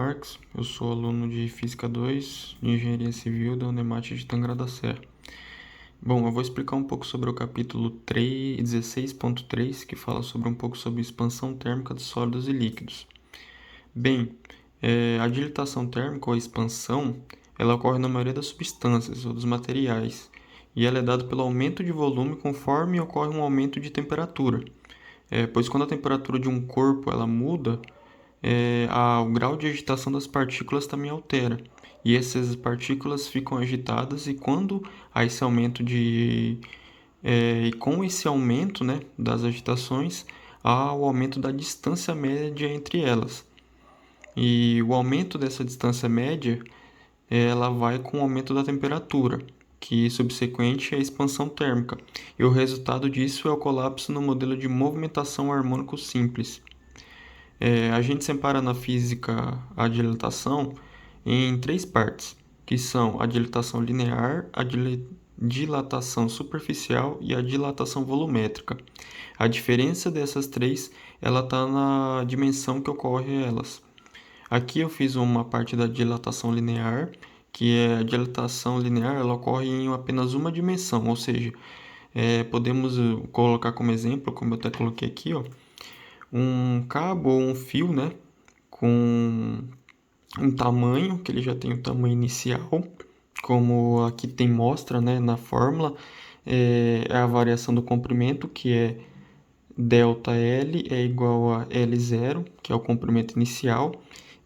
Marques, eu sou aluno de Física 2 de Engenharia Civil da Unemate de Tangra da Serra. Bom, eu vou explicar um pouco sobre o capítulo 16.3, que fala sobre um pouco sobre expansão térmica de sólidos e líquidos. Bem, a dilatação térmica ou expansão, ela ocorre na maioria das substâncias ou dos materiais, e ela é dada pelo aumento de volume conforme ocorre um aumento de temperatura. Pois quando a temperatura de um corpo ela muda, o grau de agitação das partículas também altera. E essas partículas ficam agitadas e quando há esse aumento e com esse aumento, né, das agitações, há o aumento da distância média entre elas. E o aumento dessa distância média, ela vai com o aumento da temperatura, que subsequente é a expansão térmica. E o resultado disso é o colapso no modelo de movimentação harmônico simples. A gente separa na física a dilatação em três partes, que são a dilatação linear, a dilatação superficial e a dilatação volumétrica. A diferença dessas três, ela está na dimensão que ocorre elas. Aqui eu fiz uma parte da dilatação linear, que é a dilatação linear, ela ocorre em apenas uma dimensão, ou seja, podemos colocar como exemplo, como eu até coloquei aqui, ó, um cabo ou um fio, né, com um tamanho, que ele já tem o tamanho inicial, como aqui tem mostra, né, na fórmula, é a variação do comprimento, que é ΔL é igual a L0, que é o comprimento inicial,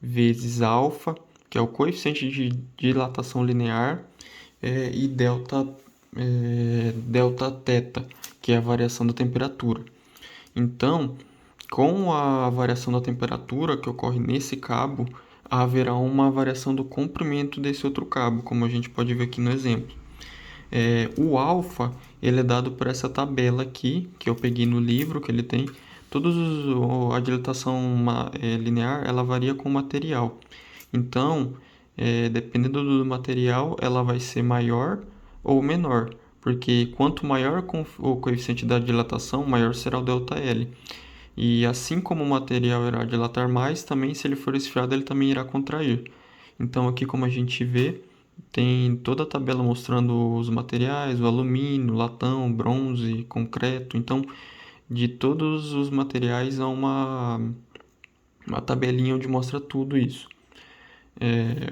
vezes alfa, que é o coeficiente de dilatação linear, e delta θ, que é a variação da temperatura. Então, com a variação da temperatura que ocorre nesse cabo, haverá uma variação do comprimento desse outro cabo, como a gente pode ver aqui no exemplo. O alfa, ele é dado por essa tabela aqui, que eu peguei no livro que ele tem. A dilatação linear, ela varia com o material. Então, dependendo do material, ela vai ser maior ou menor, porque quanto maior o coeficiente da dilatação, maior será o ΔL. E assim como o material irá dilatar mais, também se ele for esfriado, ele também irá contrair. Então aqui como a gente vê, tem toda a tabela mostrando os materiais, o alumínio, latão, bronze, concreto. Então, de todos os materiais há uma tabelinha onde mostra tudo isso.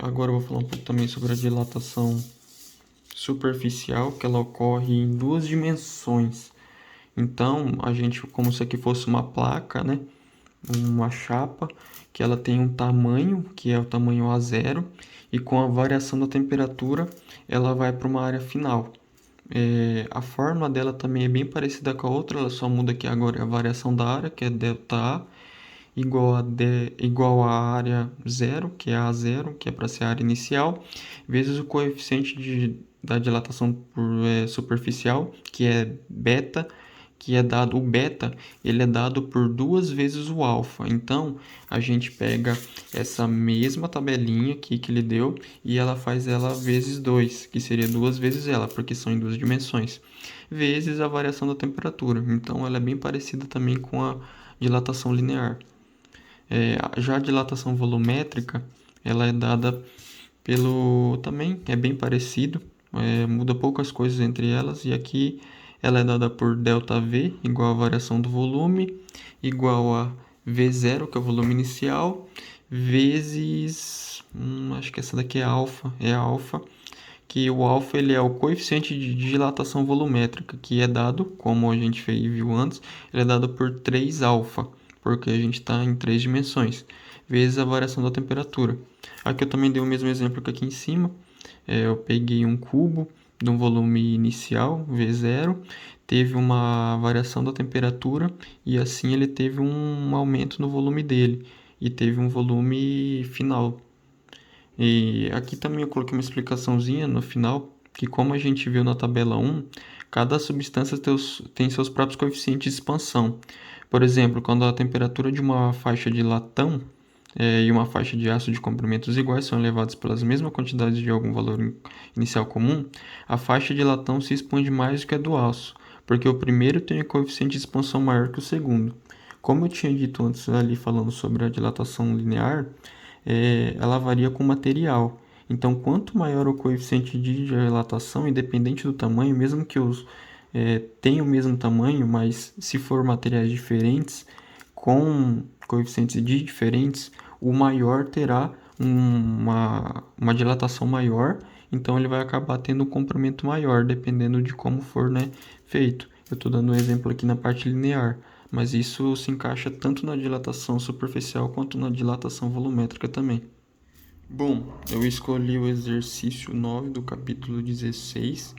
Agora eu vou falar um pouco também sobre a dilatação superficial, que ela ocorre em duas dimensões. Então, a gente, como se aqui fosse uma placa, né? Uma chapa, que ela tem um tamanho, que é o tamanho A0, e com a variação da temperatura, ela vai para uma área final. A forma dela também é bem parecida com a outra, ela só muda que agora é a variação da área, que é ΔA, igual a área 0, que é A0, que é para ser a área inicial, vezes o coeficiente da dilatação superficial, que é beta, que é dado, o beta, ele é dado por duas vezes o alfa. Então, a gente pega essa mesma tabelinha aqui que ele deu e ela faz ela vezes 2, que seria duas vezes ela, porque são em duas dimensões, vezes a variação da temperatura. Então, ela é bem parecida também com a dilatação linear. Já a dilatação volumétrica, ela é dada também é bem parecido, muda poucas coisas entre elas, e aqui ela é dada por ΔV, igual a variação do volume, igual a V0, que é o volume inicial, vezes, acho que essa daqui é alfa, que o alfa ele é o coeficiente de dilatação volumétrica, que é dado, como a gente viu antes, ele é dado por 3 alfa, porque a gente está em 3 dimensões, vezes a variação da temperatura. Aqui eu também dei o mesmo exemplo que aqui em cima. Eu peguei um cubo de um volume inicial, V0, teve uma variação da temperatura e assim ele teve um aumento no volume dele e teve um volume final. E aqui também eu coloquei uma explicaçãozinha no final, que como a gente viu na tabela 1, cada substância tem seus próprios coeficientes de expansão. Por exemplo, quando a temperatura de uma faixa de latão e uma faixa de aço de comprimentos iguais são elevados pelas mesmas quantidades de algum valor inicial comum, a faixa de latão se expande mais do que a do aço, porque o primeiro tem um coeficiente de expansão maior que o segundo. Como eu tinha dito antes ali falando sobre a dilatação linear, ela varia com o material. Então, quanto maior o coeficiente de dilatação, independente do tamanho, mesmo que os tenham o mesmo tamanho, mas se for materiais diferentes, com coeficientes de diferentes, o maior terá uma dilatação maior, então ele vai acabar tendo um comprimento maior, dependendo de como for, né, feito. Eu estou dando um exemplo aqui na parte linear, mas isso se encaixa tanto na dilatação superficial quanto na dilatação volumétrica também. Bom, eu escolhi o exercício 9 do capítulo 16.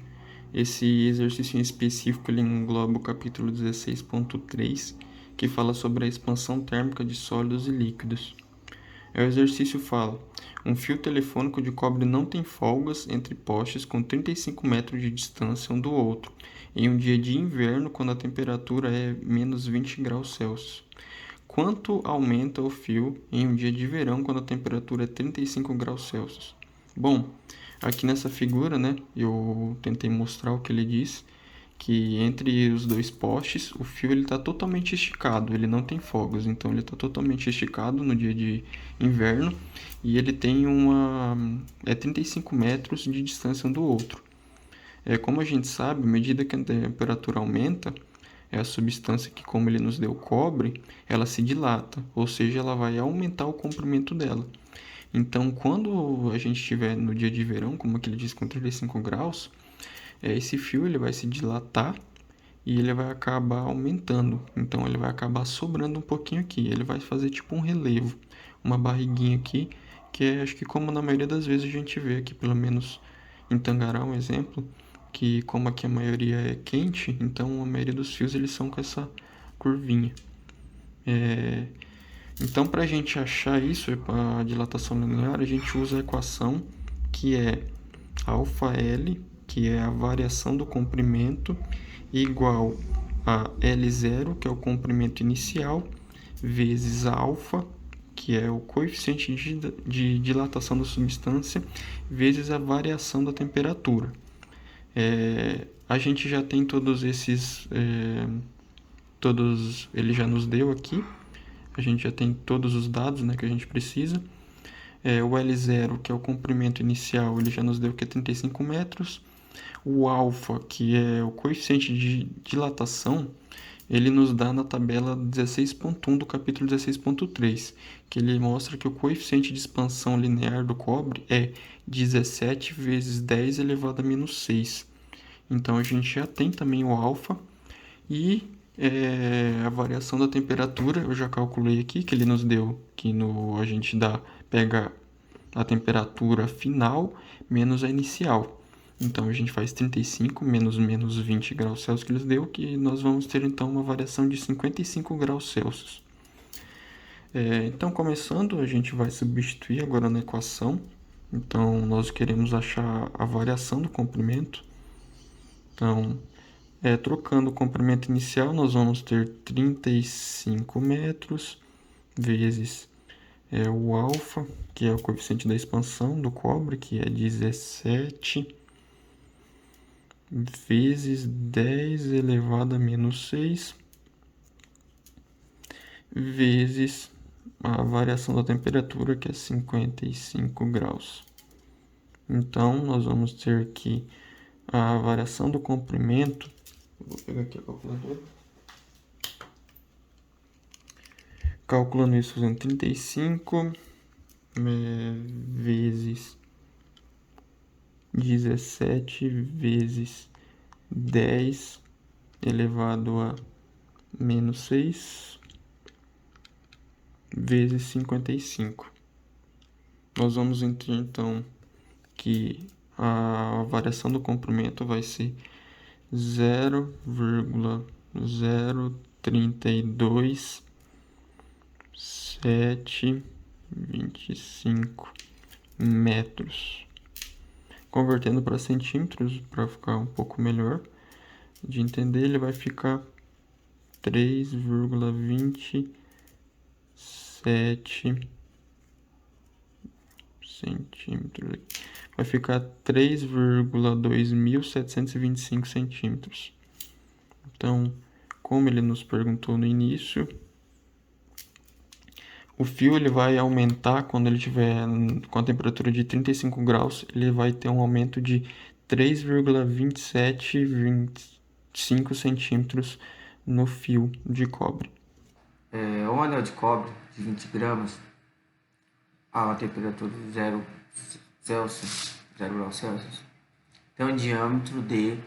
Esse exercício em específico ele engloba o capítulo 16.3, que fala sobre a expansão térmica de sólidos e líquidos. O exercício fala: um fio telefônico de cobre não tem folgas entre postes com 35 metros de distância um do outro, em um dia de inverno quando a temperatura é menos 20 graus Celsius. Quanto aumenta o fio em um dia de verão quando a temperatura é 35 graus Celsius? Bom, aqui nessa figura, né, eu tentei mostrar o que ele diz, que entre os dois postes o fio está totalmente esticado, ele não tem folgas, então ele está totalmente esticado no dia de inverno e ele tem 35 metros de distância um do outro. Como a gente sabe, à medida que a temperatura aumenta, a substância que, como ele nos deu cobre, ela se dilata, ou seja, ela vai aumentar o comprimento dela. Então, quando a gente estiver no dia de verão, como aquele diz, com 35 graus, esse fio ele vai se dilatar e ele vai acabar aumentando. Então, ele vai acabar sobrando um pouquinho aqui. Ele vai fazer tipo um relevo, uma barriguinha aqui, que acho que como na maioria das vezes a gente vê aqui, pelo menos em Tangará, um exemplo, que como aqui a maioria é quente, então a maioria dos fios eles são com essa curvinha. Então, para a gente achar isso, a dilatação linear, a gente usa a equação que é αL, que é a variação do comprimento, igual a L0, que é o comprimento inicial, vezes alfa, que é o coeficiente de dilatação da substância, vezes a variação da temperatura. A gente já tem todos esses, ele já nos deu aqui, a gente já tem todos os dados, né, que a gente precisa. O L0, que é o comprimento inicial, ele já nos deu que é 35 metros. O alfa, que é o coeficiente de dilatação, ele nos dá na tabela 16.1 do capítulo 16.3, que ele mostra que o coeficiente de expansão linear do cobre é 17 vezes 10 elevado a menos 6. Então a gente já tem também o alfa e a variação da temperatura, eu já calculei aqui, que ele nos deu, que a gente pega a temperatura final menos a inicial. Então a gente faz 35 menos 20 graus Celsius que eles deu, que nós vamos ter então uma variação de 55 graus Celsius. Então começando, a gente vai substituir agora na equação. Então nós queremos achar a variação do comprimento. Então, trocando o comprimento inicial, nós vamos ter 35 metros vezes o alfa, que é o coeficiente da expansão do cobre, que é 17, vezes 10 elevado a menos 6, vezes a variação da temperatura, que é 55 graus. Então, nós vamos ter que a variação do comprimento, vou pegar aqui a calculadora, calculando isso fazendo 35 vezes 17 vezes 10 elevado a menos 6 vezes 55. Nós vamos entender então que a variação do comprimento vai ser 0,032725 metros. Convertendo para centímetros, para ficar um pouco melhor de entender, ele vai ficar 3,27 centímetros. Vai ficar 3,2725 centímetros. Então, como ele nos perguntou no início, O fio ele vai aumentar quando ele tiver com a temperatura de 35 graus, ele vai ter um aumento de 3,2725 centímetros no fio de cobre. Um anel de cobre de 20 gramas a uma temperatura de 0 graus Celsius tem um diâmetro de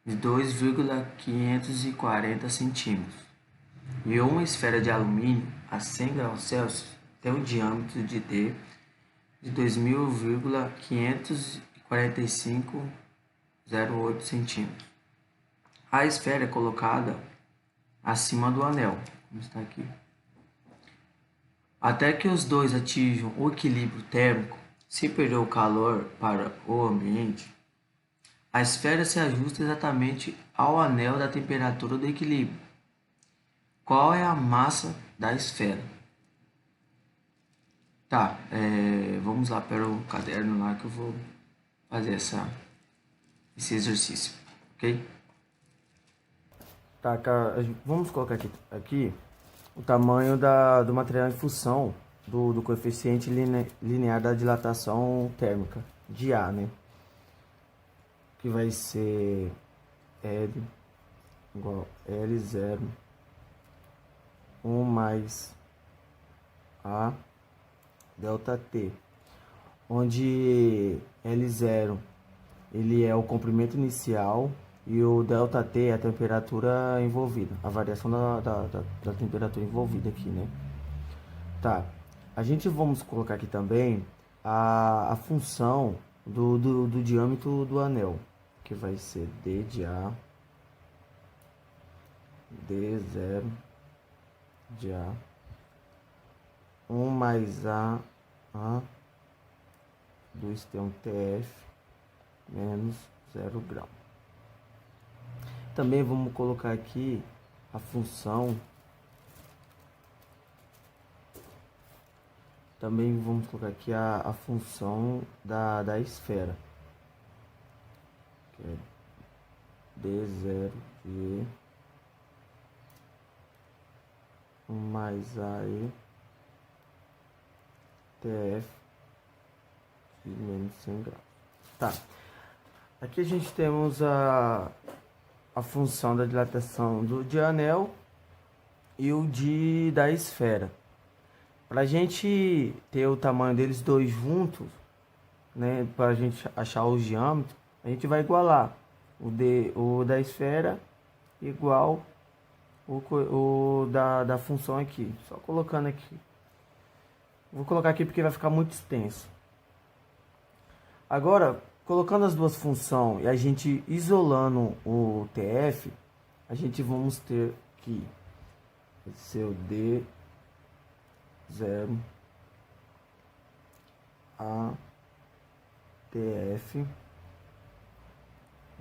2,540 centímetros. E uma esfera de alumínio a 100 graus Celsius tem um diâmetro de 2.545,08 centímetros. A esfera é colocada acima do anel, como está aqui. Até que os dois atinjam o equilíbrio térmico, sem perder o calor para o ambiente, a esfera se ajusta exatamente ao anel da temperatura do equilíbrio. Qual é a massa da esfera? Tá, vamos lá para o caderno lá que eu vou fazer esse exercício, ok? Tá, vamos colocar aqui o tamanho do material em função do coeficiente linear da dilatação térmica de A, né? Que vai ser L igual L0 1 mais A delta T, onde L0 ele é o comprimento inicial e o ΔT é a temperatura envolvida, a variação da temperatura envolvida aqui, né? Tá, a gente vamos colocar aqui também a função do diâmetro do anel, que vai ser D de A, D0 de A, 1 mais A 2 tem um TF, menos 0 grau. Também vamos colocar aqui a função. Também vamos colocar aqui a função da esfera, que é D0 de 1 mais AE TF de menos 100 graus. Tá. Aqui a gente temos a função da dilatação de anel e o da esfera. Para a gente ter o tamanho deles dois juntos, né, para a gente achar os diâmetros, a gente vai igualar o da esfera igual o da função aqui. Só colocando aqui. Vou colocar aqui porque vai ficar muito extenso. Agora, colocando as duas funções e a gente isolando o TF, a gente vamos ter que ser o D0 a TF,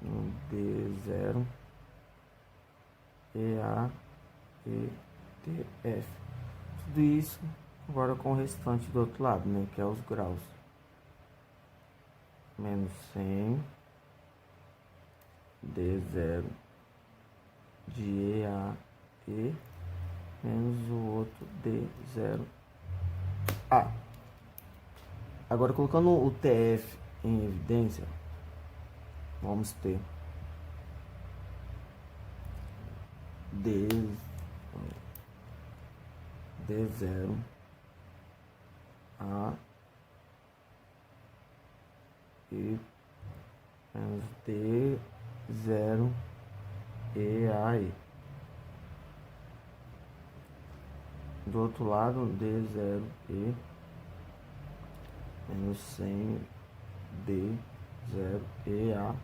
no D0 EA e TF. Tudo isso agora com o restante do outro lado, né, que é os graus. Menos 100 D0 de EA e menos o outro D0A. Agora colocando o TF em evidência, vamos ter D0 A e menos D0 EAE. Do outro lado, D0 E menos 100 D0 EA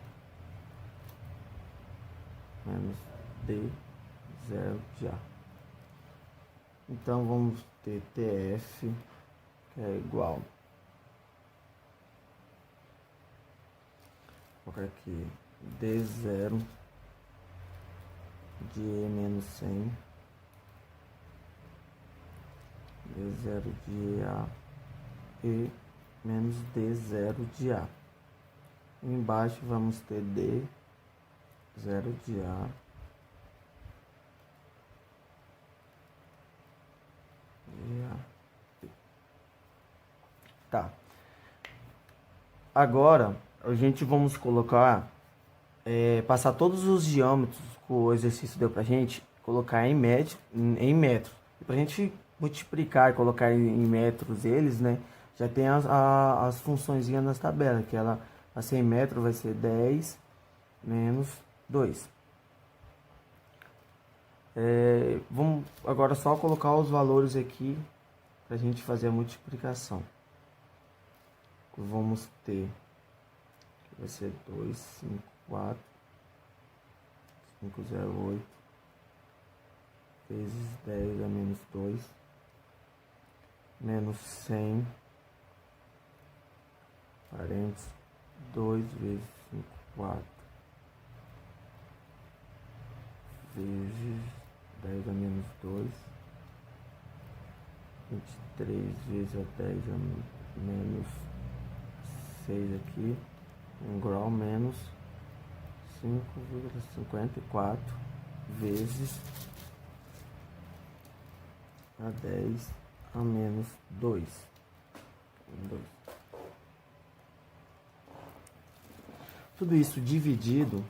menos D0 de A. Então vamos ter TF, que é igual, vou colocar aqui D0 de E menos 100 D0 de A e menos D0 de A. Embaixo vamos ter D0 de A Tá. Agora, a gente vamos colocar, passar todos os diâmetros que o exercício deu pra gente, colocar em metros. E pra gente multiplicar e colocar em metros eles, né? Já tem as funçõezinhas nas tabelas, que ela, a 100 metros vai ser 10 menos 2. Vamos agora só colocar os valores aqui pra gente fazer a multiplicação. Vamos ter, vai ser 2, 5, 4, 508 vezes 10 a menos 2, menos 100, parênteses, 2 vezes 5, 4, vezes 10 a menos 2, 23 vezes a 10 a menos 6 aqui, 1 grau menos 5,54 vezes a 10 a menos 2. Tudo isso dividido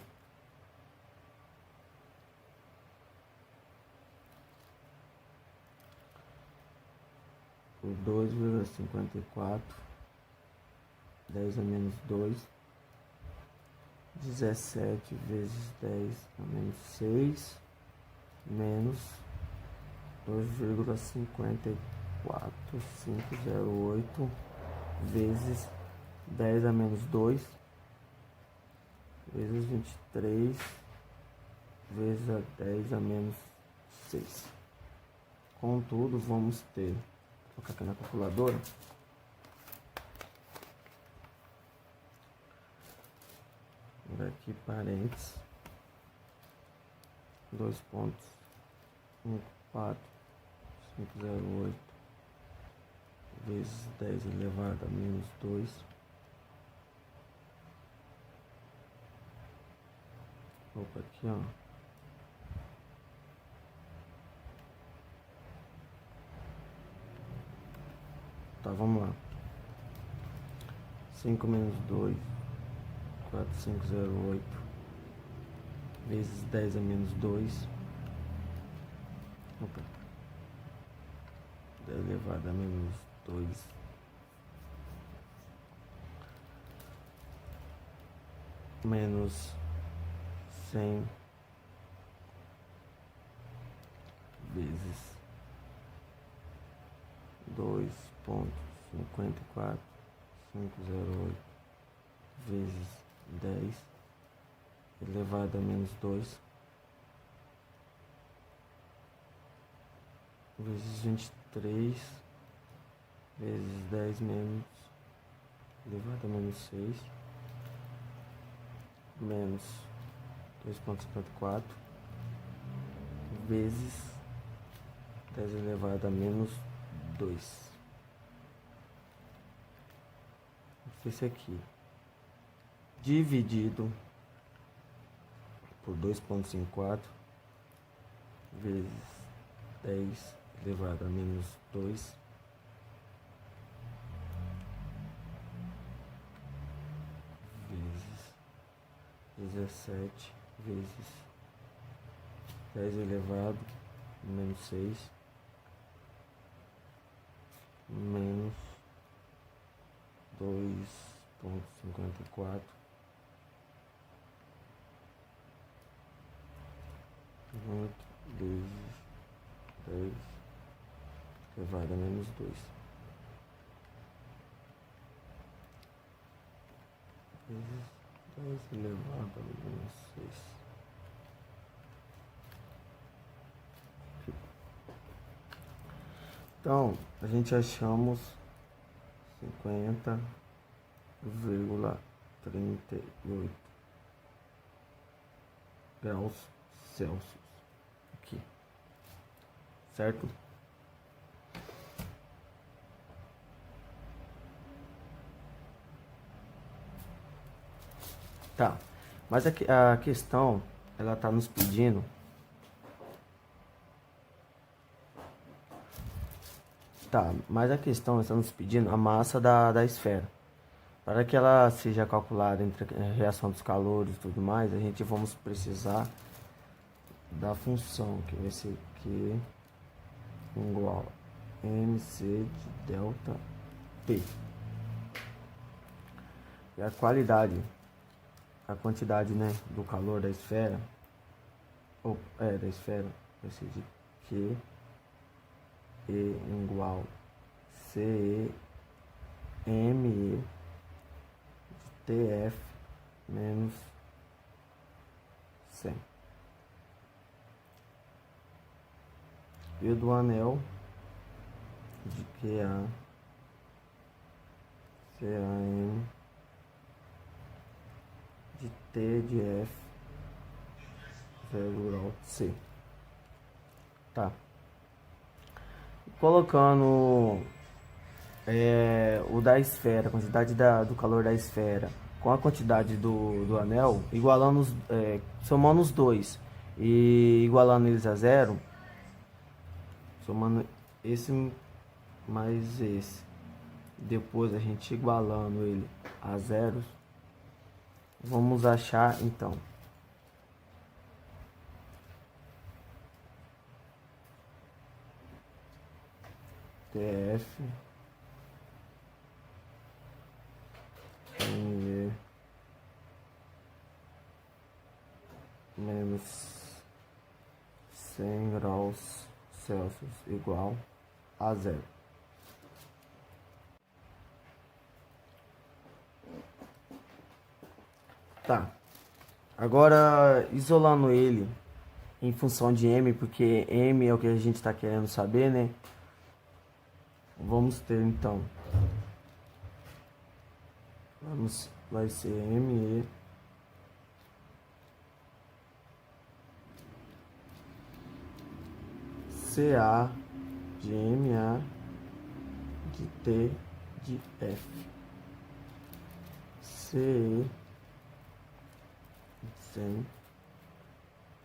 por 2,54, 10 a menos 2, 17 vezes 10 a menos 6, menos 2,54508 vezes 10 a menos 2, vezes 23, vezes a 10 a menos 6. Contudo, vamos ter, vou colocar aqui na calculadora, aqui parênteses, 2,14508 vezes 10 elevado a menos 2, opa, aqui ó, tá, vamos lá, 5 menos 2, 4508 vezes 10 a menos 2, opa, 10 elevado a menos 2, menos 100 vezes 2,54508 vezes 10 elevado a menos 2 vezes 23 vezes 10 menos elevado a menos 6 menos 2,54 vezes 10 elevado a menos 2. Esse aqui dividido por 2,54 vezes 10 elevado a menos 2 vezes 17 vezes 10 elevado a menos 6 menos 2,54 vezes 10 elevado a menos 2 vezes 10 elevado a menos 6. Então, a gente achamos 50,38 graus Celsius aqui, certo? Tá, mas a questão, ela tá nos pedindo Tá, mas a questão, estamos pedindo a massa da esfera. Para que ela seja calculada entre a reação dos calores e tudo mais, a gente vamos precisar da função, que vai ser Q igual a mc de delta P. E a qualidade, a quantidade, né, do calor da esfera, da esfera, vai ser de Q E igual CE ME de TF menos 100. E o do anel de QA CAM de T de F 0 grau C. Tá. Colocando o da esfera, a quantidade do calor da esfera com a quantidade do anel, igualando somando os dois e igualando eles a zero, somando esse mais esse, depois a gente igualando ele a zeros, vamos achar então TF ME menos 100 graus Celsius igual a zero. Tá. Agora, isolando ele em função de M, porque M é o que a gente está querendo saber, né? Vamos ter então, vai ser ME CA de MA de T de F CE sem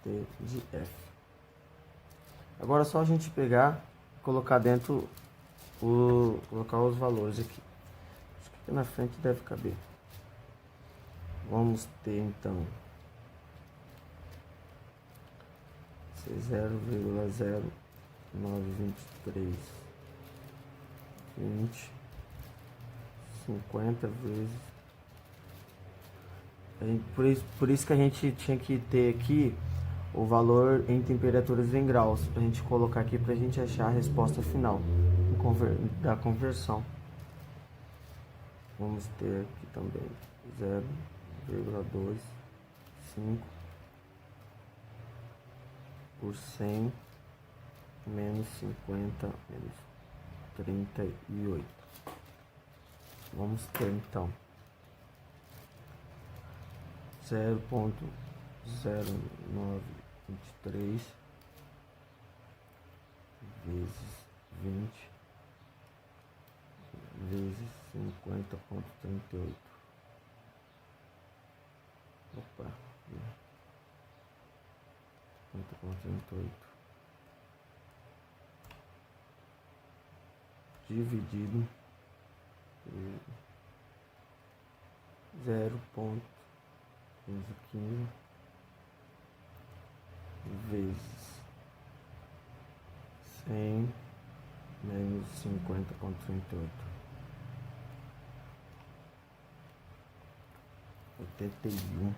T de F. Agora é só a gente pegar e colocar dentro colocar os valores aqui. Acho que aqui na frente deve caber. Vamos ter então 0,0923 20 50 vezes. Por isso que a gente tinha que ter aqui o valor em temperaturas em graus, para a gente colocar aqui para a gente achar a resposta final da conversão. Vamos ter aqui também 0,25 por 100 menos 50 menos 38. Vamos ter então 0,0923 vezes 20 vezes 50,38. Opa, 50,38 dividido por 0,15 vezes 100 menos 50,38. 81.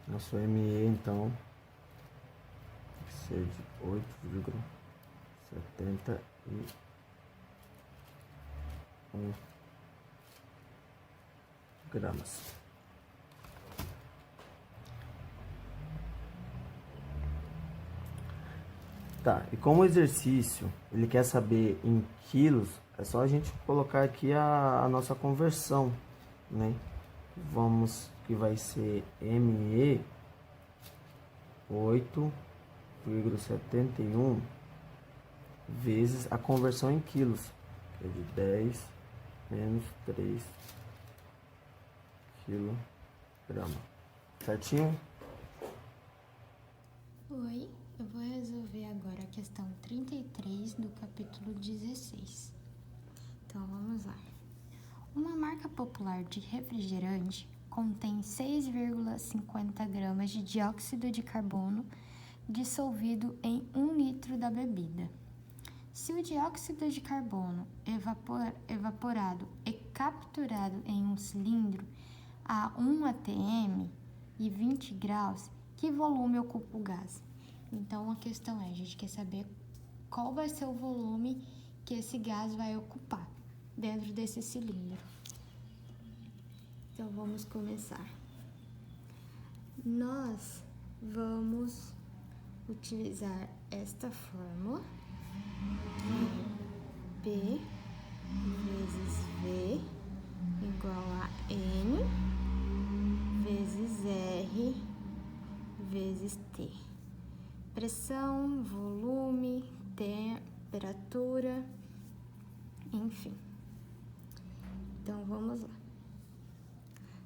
Nosso ME então tem que ser de 8,71 gramas. Tá, e como exercício ele quer saber em quilos, é só a gente colocar aqui a nossa conversão, né? Que vai ser ME 8,71 vezes a conversão em quilos, que é de 10 menos 3 quilograma. Certinho? Oi. Eu vou resolver agora a questão 33 do capítulo 16. Então, vamos lá. Uma marca popular de refrigerante contém 6,50 gramas de dióxido de carbono dissolvido em 1 litro da bebida. Se o dióxido de carbono evaporado é capturado em um cilindro a 1 atm e 20 graus, que volume ocupa o gás? Então, a questão é, a gente quer saber qual vai ser o volume que esse gás vai ocupar dentro desse cilindro. Então, vamos começar. Nós vamos utilizar esta fórmula, que é P vezes V igual a N vezes R vezes T. Pressão, volume, temperatura, enfim. Então, vamos lá.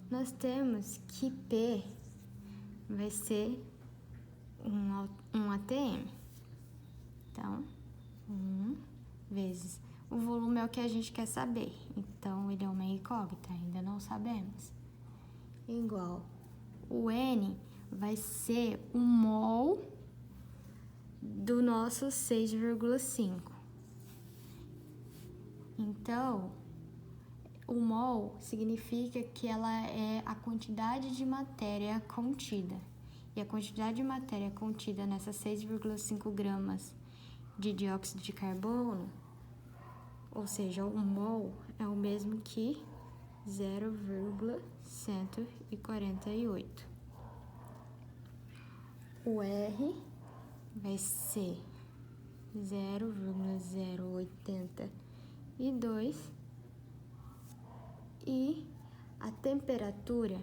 Nós temos que P vai ser 1 atm. Então, 1 vezes... O volume é o que a gente quer saber. Então, ele é uma incógnita, ainda não sabemos. Igual. O N vai ser o mol do nosso 6,5. Então, o mol significa que ela é a quantidade de matéria contida. E a quantidade de matéria contida nessas 6,5 gramas de dióxido de carbono, ou seja, o mol é o mesmo que 0,148. O R vai ser 0,082 e a temperatura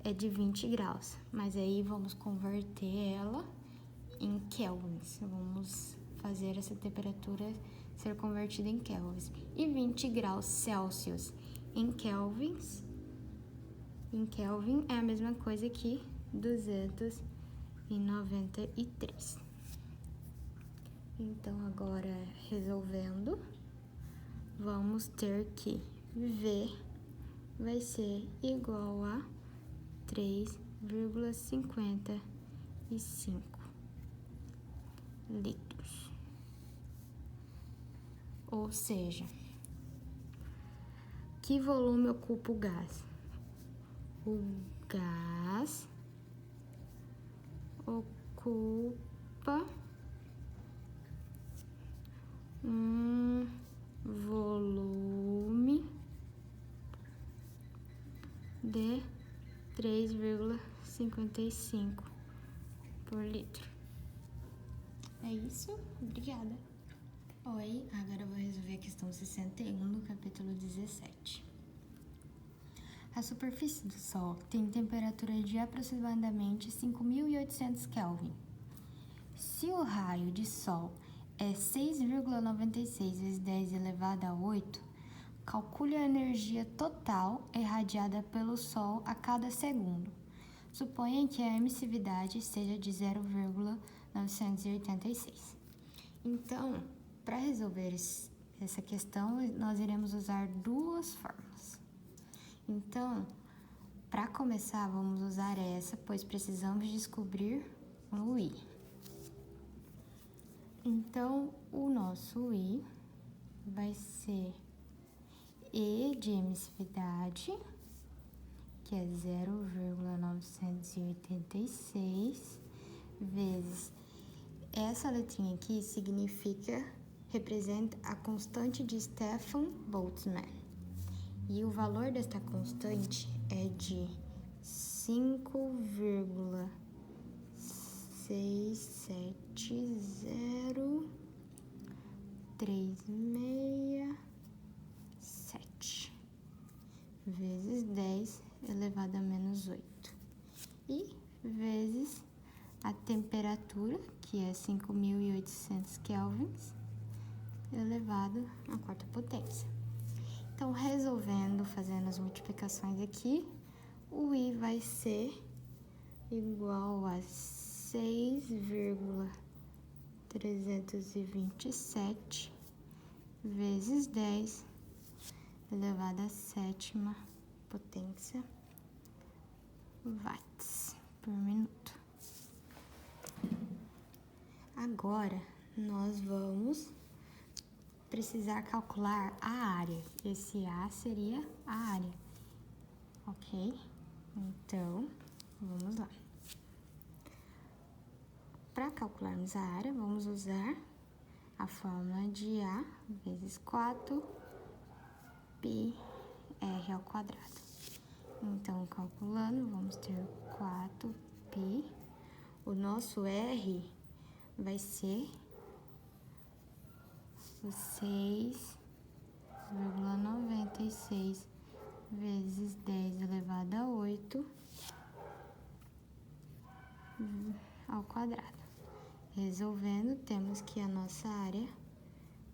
é de 20 graus, mas aí vamos converter ela em kelvins. Vamos fazer essa temperatura ser convertida em kelvins. E 20 graus Celsius em kelvins, Kelvin é a mesma coisa que 293. Então, agora resolvendo, vamos ter que V vai ser igual a 3,55 litros. Ou seja, que volume ocupa o gás? O gás ocupa um volume de 3,55 por litro. É isso? Obrigada. Oi, agora eu vou resolver a questão 61 do capítulo 17. A superfície do Sol tem temperatura de aproximadamente 5.800 Kelvin. Se o raio de Sol é 6,96 vezes 10 elevado a 8, calcule a energia total irradiada pelo Sol a cada segundo. Suponha que a emissividade seja de 0,986. Então, para resolver essa questão, nós iremos usar duas fórmulas. Então, para começar, vamos usar essa, pois precisamos descobrir o I. Então, o nosso I vai ser E de emissividade, que é 0,986, vezes essa letrinha aqui representa a constante de Stefan Boltzmann. E o valor desta constante é de 5,6703667 vezes 10 elevado a menos 8. E vezes a temperatura, que é 5.800 kelvins, elevado à quarta potência. Então, resolvendo, fazendo as multiplicações aqui, o I vai ser igual a 6,986 327 vezes 10 elevado à sétima potência watts por minuto. Agora, nós vamos precisar calcular a área. Esse A seria a área, ok? Então, vamos lá. Para calcularmos a área, vamos usar a fórmula de A vezes 4 πr ao quadrado. Então, calculando, vamos ter 4π. O nosso R vai ser o 6,96 vezes 10 elevado a 8 ao quadrado. Resolvendo, temos que a nossa área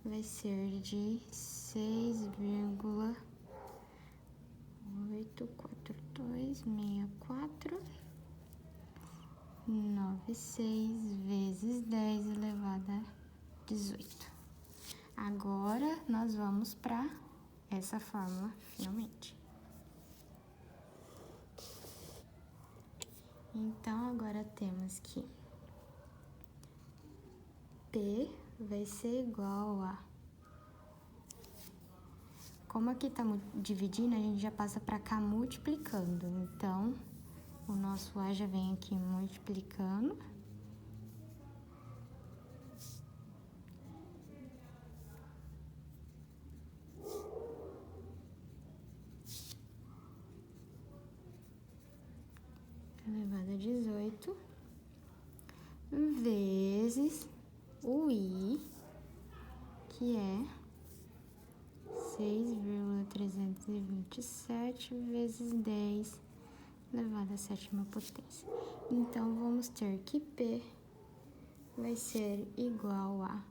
vai ser de 6,84264,96 vezes 10 elevado a 18. Agora, nós vamos para essa fórmula, finalmente. Então, agora temos que P vai ser igual a... Como aqui tá dividindo, a gente já passa para cá multiplicando. Então, o nosso A já vem aqui multiplicando. Elevado a 18 vezes o I, que é 6,327 vezes 10 elevado à sétima potência. Então, vamos ter que P vai ser igual a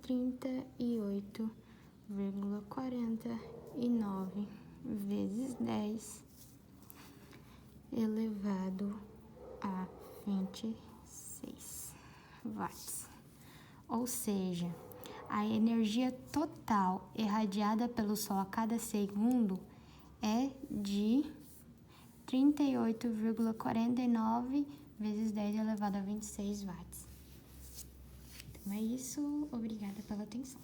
38,49 vezes 10 elevado a 26 watts. Ou seja, a energia total irradiada pelo Sol a cada segundo é de 38,49 vezes 10 elevado a 26 watts. Então é isso, obrigada pela atenção.